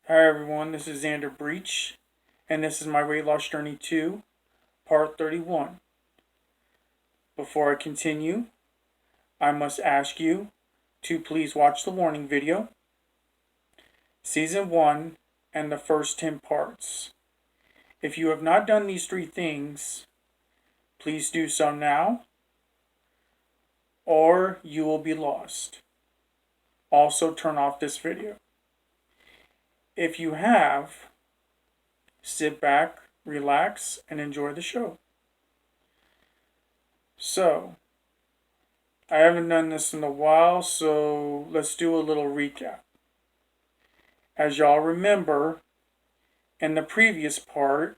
Hi everyone, this is Xander Breach, and this is my Weight Loss Journey 2, Part 31. Before I continue, I must ask you to please watch the warning video, Season 1, and the first 10 parts. If you have not done these three things, please do so now, or you will be lost. Also, turn off this video. If you have, sit back, relax, and enjoy the show. So, I haven't done this in a while, so let's do a little recap. As y'all remember, in the previous part,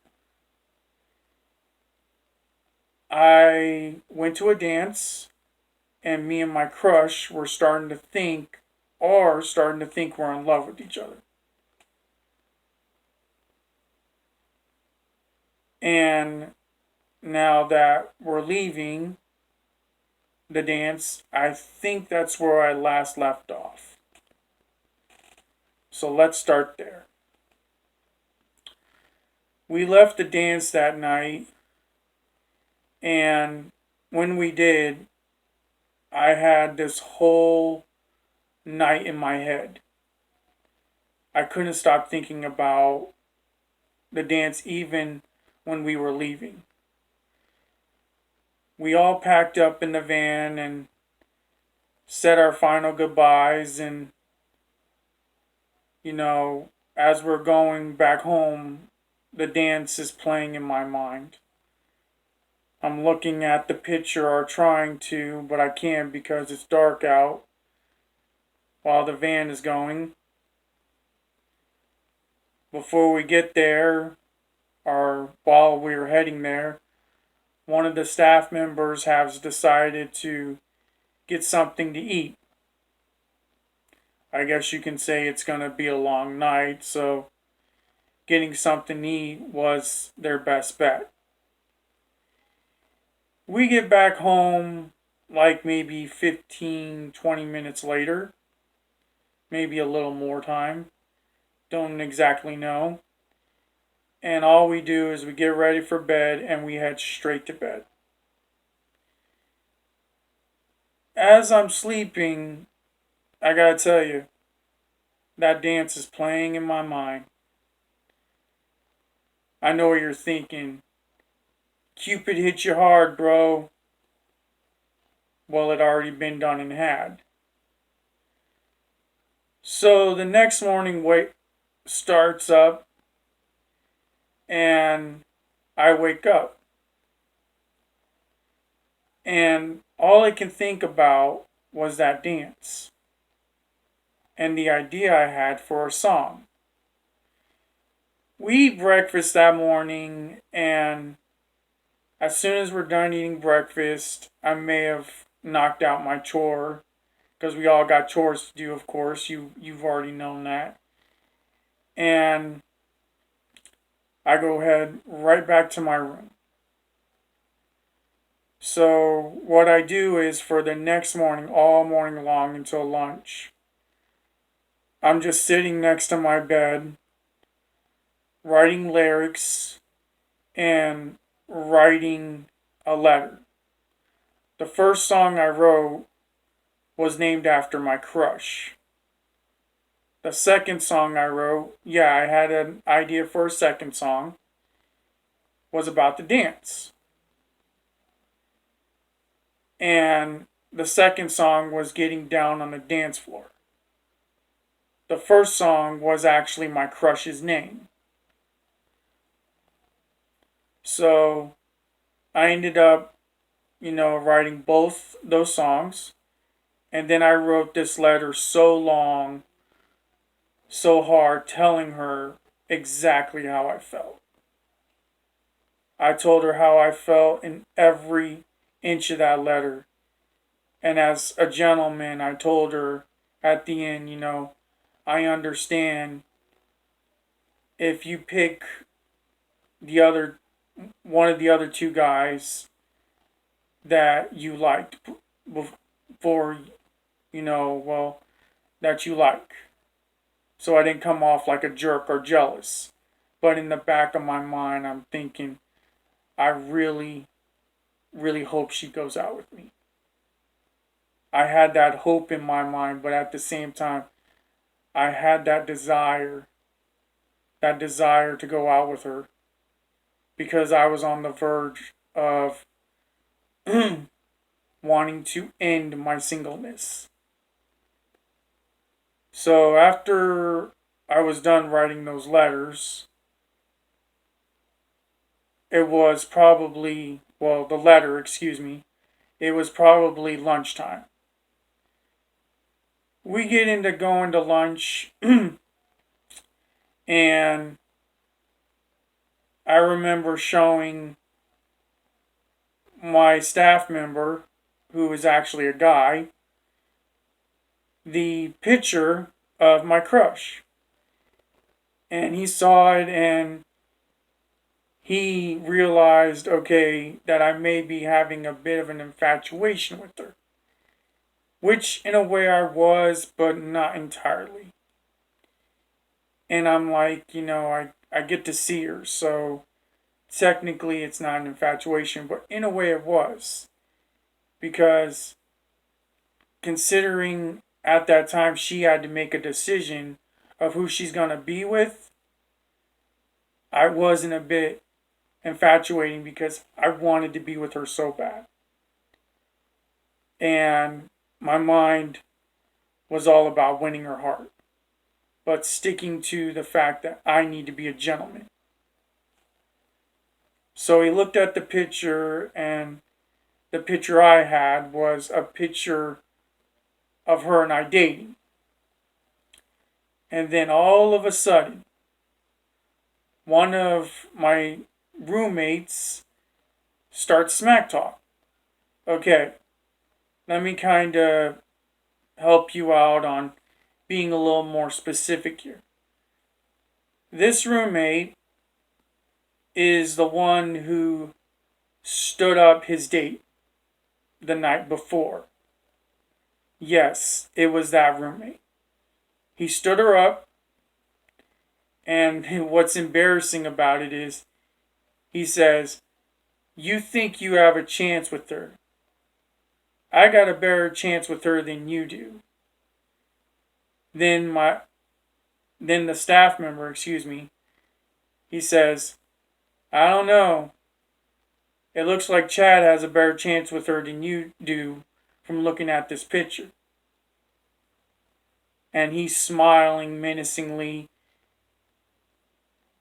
I went to a dance and me and my crush were starting to think we're in love with each other. And now that we're leaving the dance, I think that's where I last left off. So let's start there. We left the dance that night, and when we did, I had this whole night in my head. I couldn't stop thinking about the dance even when we were leaving. We all packed up in the van and said our final goodbyes, and as we're going back home, the dance is playing in my mind. I'm looking at the picture or trying to, but I can't because it's dark out while the van is going. Before we get there, or while we were heading there, one of the staff members has decided to get something to eat. I guess you can say it's going to be a long night, so getting something to eat was their best bet. We get back home like maybe 15-20 minutes later, maybe a little more time, don't exactly know. And all we do is we get ready for bed and we head straight to bed. As I'm sleeping, I gotta tell you, that dance is playing in my mind. I know what you're thinking. Cupid hit you hard, bro. Well, it already been done and had. So the next morning wake starts up and I wake up. And all I can think about was that dance and the idea I had for a song. We eat breakfast that morning, and as soon as we're done eating breakfast, I may have knocked out my chore because we all got chores to do, of course. You've already known that. And I go head right back to my room. So what I do is for the next morning, all morning long until lunch, I'm just sitting next to my bed, writing lyrics and writing a letter. The first song I wrote was named after my crush. The second song I wrote, I had an idea for a second song, was about the dance. And the second song was getting down on the dance floor. The first song was actually my crush's name. So I ended up, writing both those songs. And then I wrote this letter so long, so hard, telling her exactly how I felt. I told her how I felt in every inch of that letter. And as a gentleman, I told her at the end, I understand if you pick the other one of the other two guys that you liked before, that you like. so I didn't come off like a jerk or jealous. But in the back of my mind, I'm thinking, I really, really hope she goes out with me. I had that hope in my mind, but at the same time, I had that desire to go out with her because I was on the verge of wanting to end my singleness. So after I was done writing those letters, it was probably, well, the letter, excuse me, it was probably lunchtime. We get into going to lunch, and I remember showing my staff member, who was actually a guy, the picture of my crush. And he saw it and he realized, okay, that I may be having a bit of an infatuation with her. Which, in a way, I was, but not entirely. And I'm like, I get to see her, so technically it's not an infatuation, but in a way it was. Because considering at that time she had to make a decision of who she's going to be with, I wasn't a bit infatuating because I wanted to be with her so bad. And my mind was all about winning her heart, but sticking to the fact that I need to be a gentleman. So he looked at the picture, and the picture I had was a picture of her and I dating. And then all of a sudden, one of my roommates starts smack talk. Okay, let me kind of help you out on being a little more specific here. This roommate is the one who stood up his date the night before. Yes, it was that roommate. He stood her up, and what's embarrassing about it is he says, "You think you have a chance with her. I got a better chance with her than you do." Then the staff member, he says, "I don't know. It looks like Chad has a better chance with her than you do from looking at this picture." And he's smiling menacingly.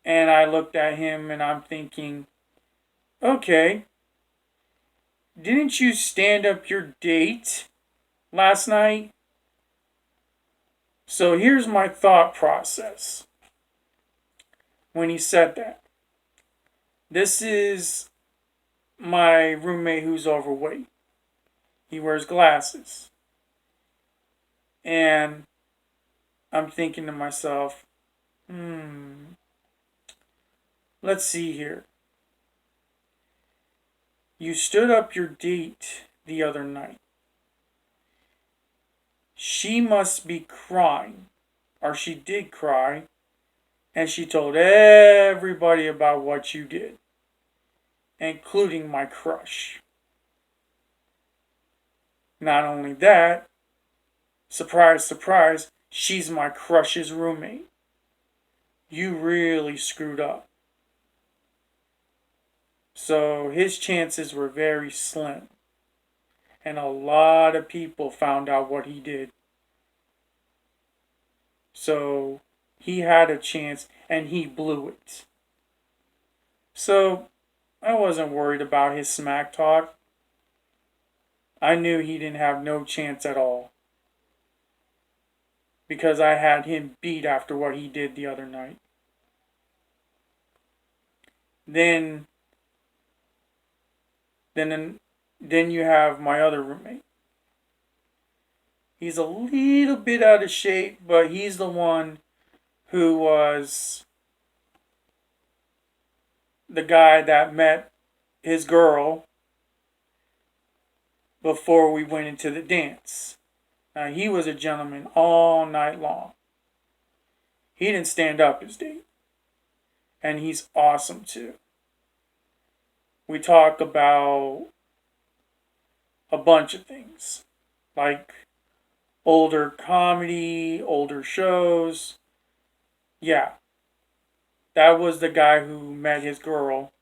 And I looked at him and I'm thinking, okay, didn't you stand up your date last night? So here's my thought process when he said that. This is my roommate who's overweight. He wears glasses. And I'm thinking to myself, let's see here. You stood up your date the other night. She must be crying, or she did cry, and she told everybody about what you did, including my crush. Not only that, surprise, surprise, she's my crush's roommate. You really screwed up. So his chances were very slim. And a lot of people found out what he did. So he had a chance and he blew it. So I wasn't worried about his smack talk. I knew he didn't have no chance at all. Because I had him beat after what he did the other night. Then you have my other roommate. He's a little bit out of shape, but he's the one who was the guy that met his girl before we went into the dance. Now, he was a gentleman all night long. He didn't stand up his date. And he's awesome too. We talk about a bunch of things. Like older comedy, older shows. Yeah, that was the guy who met his girl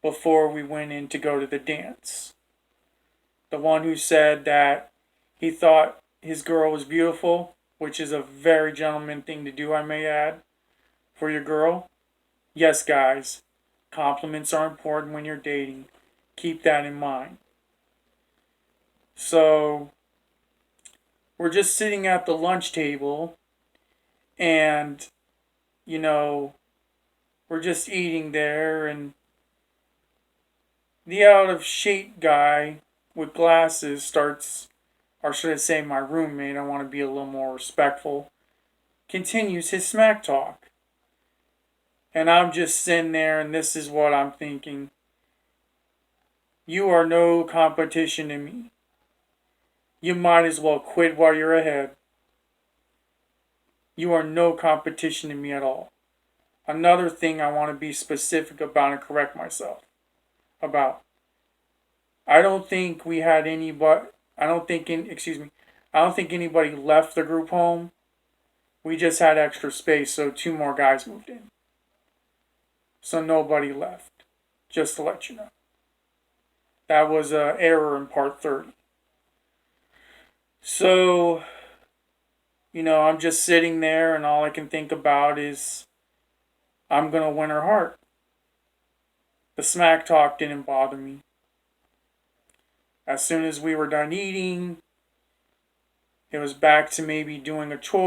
before we went in to go to the dance. The one who said that he thought his girl was beautiful, which is a very gentleman thing to do, I may add, for your girl. Yes, guys, compliments are important when you're dating. Keep that in mind. So, we're just sitting at the lunch table and, you know, we're just eating there, and the out of shape guy with glasses starts, or should I say my roommate, I want to be a little more respectful, continues his smack talk. And I'm just sitting there, and this is what I'm thinking. You are no competition to me. You might as well quit while you're ahead. You are no competition to me at all. Another thing I want to be specific about and correct myself about. I don't think we had anybody. I don't think anybody left the group home. We just had extra space, so two more guys moved in. So nobody left. Just to let you know. That was an error in part 30. So, I'm just sitting there, and all I can think about is I'm going to win her heart. The smack talk didn't bother me. As soon as we were done eating, it was back to maybe doing a chore.